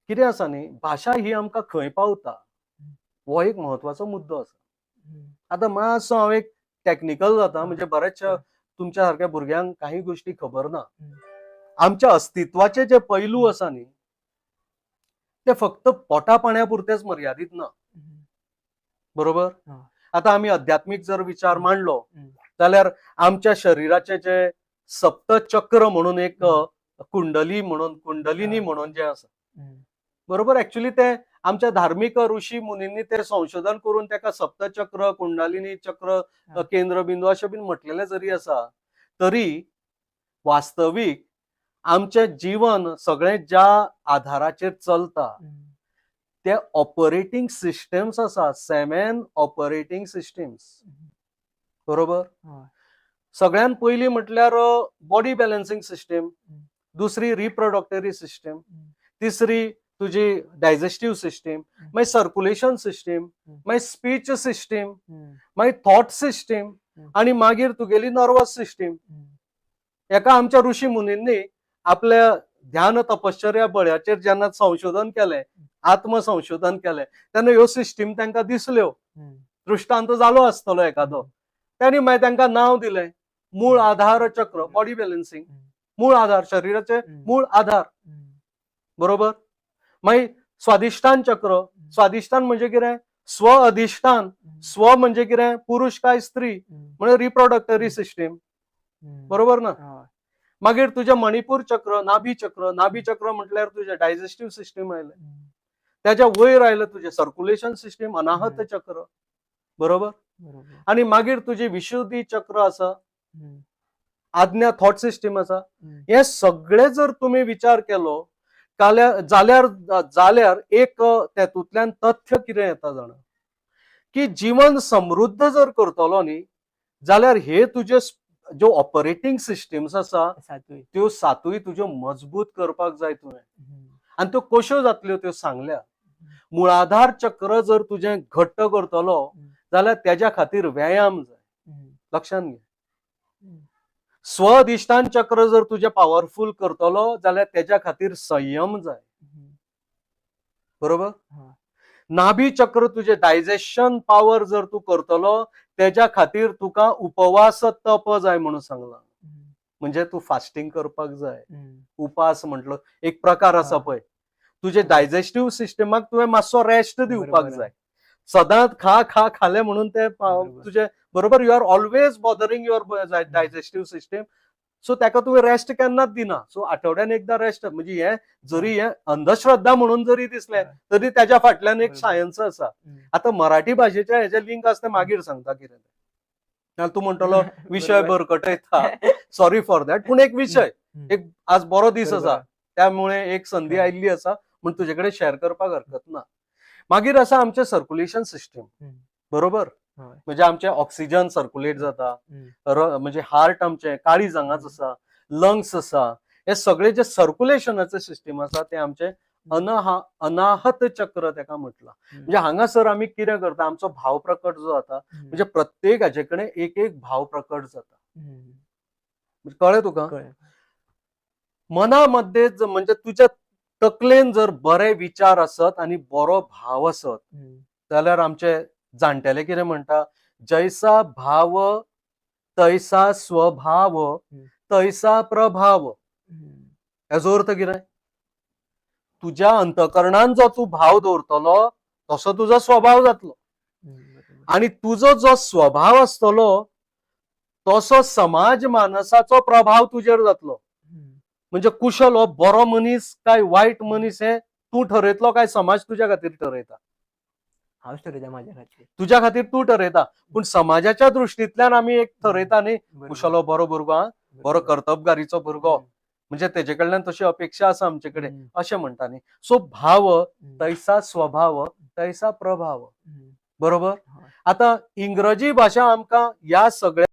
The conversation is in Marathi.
कितें आसा न्ही, भाशा ही आमकां खंय पावता हो एक म्हत्वाचो मुद्दो आसा. आता मातसो हांव एक टॅक्निकल जाता, म्हणजे बऱ्याचशा तुमच्या सारख्या भुरग्यांक काही गोष्टी खबर ना. आमच्या अस्तित्वाचे जे पैलू आसा न्ही, ते फक्त पोटा पाण्यापुरतेच मर्यादित ना. बरोबर. आता आम्ही आध्यात्मिक जर विचार मांडलो जाल्यार आमच्या शरीराचे जे सप्तचक्र म्हणून एक कुंडलिनी म्हणून जे आसा, बरोबर. ऍक्च्युली ते आमच्या धार्मिक ऋषी मुनींनी ते संशोधन करून त्याका सप्तचक्र, कुंडलिनी चक्र, केंद्रबिंदू अशें बीन म्हटलेले जरी आसा, तरी वास्तविक आमचे जीवन सगळे ज्या आधाराचेर चलता ते ऑपरेटिंग सिस्टम्स आसा, 7 ऑपरेटिंग सिस्टम्स. बरोबर. सगळ्यात पयली म्हटल्यार बॉडी बॅलन्सिंग सिस्टम, दुसरी रिप्रोडक्टरी सिस्टम, तिसरी तुझी डायजेस्टिव्ह सिस्टम, मागीर सर्क्युलेशन सिस्टम, मागीर स्पीच सिस्टम, मागीर थॉट सिस्टम, आणि मागीर तुगेली नर्वस सिस्टम. एका आमच्या ऋषी मुनींनी आपल्या ध्यान तपश्चर्या बळ्याचेर जेन्ना संशोधन केलें, आत्मसंशोधन केलें, तेन्ना ह्यो सिस्टम तांकां दिसल्यो. दृष्टांत जालो आसतलो एखादो. त्यांनी मागीर तांकां नांव दिलें मूळ आधार चक्र, बॉडी बॅलन्सिंग, मूळ आधार, शरीराचे मूळ आधार. बरोबर. मागीर स्वादिष्टान चक्र, स्वादिष्टान म्हणजे कितें, स्व अधिष्ठान. स्व म्हणजे कितें, पुरुष काय स्त्री, म्हणजे रिप्रोडक्टरी सिस्टम. बरोबर ना. मागीर तुझे मणिपूर चक्र, नाभी चक्र. नाभी चक्र म्हटल्यार तुझे डायजेस्टिव्ह सिस्टम आयले. त्याच्या वयर आयलं तुझे सर्क्युलेशन सिस्टम, अनाहत चक्र. बरोबर. आणि मागीर तुझी विशुद्धी चक्र आसा, आज्ञा थॉट सिस्टम आसा. हे सगळे जर तुम्ही विचार केलो जाल्यार एक तेतूंतल्यान तथ्य कितें येता जाणा, की जीवन समृद्ध जर करतलो न्ही जाल्यार हे तुझे ज्यो ऑपरेटिंग सिस्टम्स आसा त्यो सातूय तुज्यो मजबूत करपाक जाय तुवें. आनी त्यो कश्यो जातल्यो त्यो सांगल्या. मुळाधार चक्र जर तुझे घट्ट करतलो जाल्यार त्याच्या खातीर व्यायाम जाय. लक्षात घे. स्वअधिष्ठान चक्र जर तुझे पॉवरफुल करतलो जाल्यार त्याच्या खातीर संयम जाय. बरोबर. नाभी चक्र तुझे डायजेशन पॉवर जर तू करतलो त्याच्या खातीर तुका उपवास तप जाय म्हणून सांगला. म्हणजे तू फास्टिंग करपाक जाय. उपास म्हटलो एक प्रकार आसा पळय. तुझे डायजेस्टिव्ह सिस्टमाक तुवें मातसो रेस्ट दिवपाक जाय. सदांच खाले म्हणून ते तुझे बरोबर, you are always bothering your digestive system. So ताका तुवें रेस्ट केन्नाच दिना. सो आठवड्यान एकदा रेस्ट. म्हणजे हे जरी हे अंधश्रद्धा म्हणून जरी दिसले तरी त्याच्या फाटल्यान एक सायन्स आसा. आता मराठी भाषेच्या हेजे लिंक आसता मागीर सांगता कितें. तू म्हणटलो विषय बरकटयता, सॉरी फॉर दॅट. पूण एक विषय, एक आज बरो दीस आसा त्यामुळे एक संधी आयिल्ली आसा म्हण तुजे कडेन शेअर करपाक हरकत ना. मागीर आसा आमचे सर्क्युलेशन सिस्टम. बरोबर. म्हणजे आमचे ऑक्सिजन सर्क्युलेट जाता. म्हणजे हार्ट आमचे काळीजांगाच आसा, लंग्स आसा. हे सगळे जे सर्क्युलेशनाचे सिस्टम आसा ते आमचे अनाहत चक्र ताका म्हटला. म्हणजे हांगासर आम्ही कितें करता, आमचो भाव प्रकट जो जाता, म्हणजे प्रत्येक हाचे कडेन एक एक भाव प्रकट जाता. कळ्ळें तुका. मनामध्ये म्हणजे तुझ्या तकलेन जर बरे विचार आसत आणि बरो भाव आसत जाल्यार आमचे जाणटेले कितें म्हणटा, जैसा भाव तैसा स्वभाव तैसा प्रभाव. हेजो अर्थ कितें, तुझ्या अंतकरणान जो तू भाव दवरतलो तसो तुजो स्वभाव जातलो. आणि तुजो जो स्वभाव आसतलो तसो समाज मानसाचो प्रभाव तुजेर जातलो. म्हणजे कुशल हो बरो मनीस काय वायट मनीस हे तू ठरयतलो काय समाज तुझ्या खातीर ठरयता. हांव ठरयता माझ्या खातीर. तुझ्या खातीर तू ठरयता. पूण समाजाच्या दृश्टींतल्यान आमी एक ठरयता न्ही, कुशल हो बरो भुरगो, बरो कर्तबगारीचो भुरगो, म्हणजे तेजे कडल्यान तशी अपेक्षा आसा आमचे कडेन अशें म्हणटा न्ही. सो भाव तैसा स्वभाव तैसा प्रभाव. बरोबर. आता इंग्रजी भाशा आमकां या सगळ्या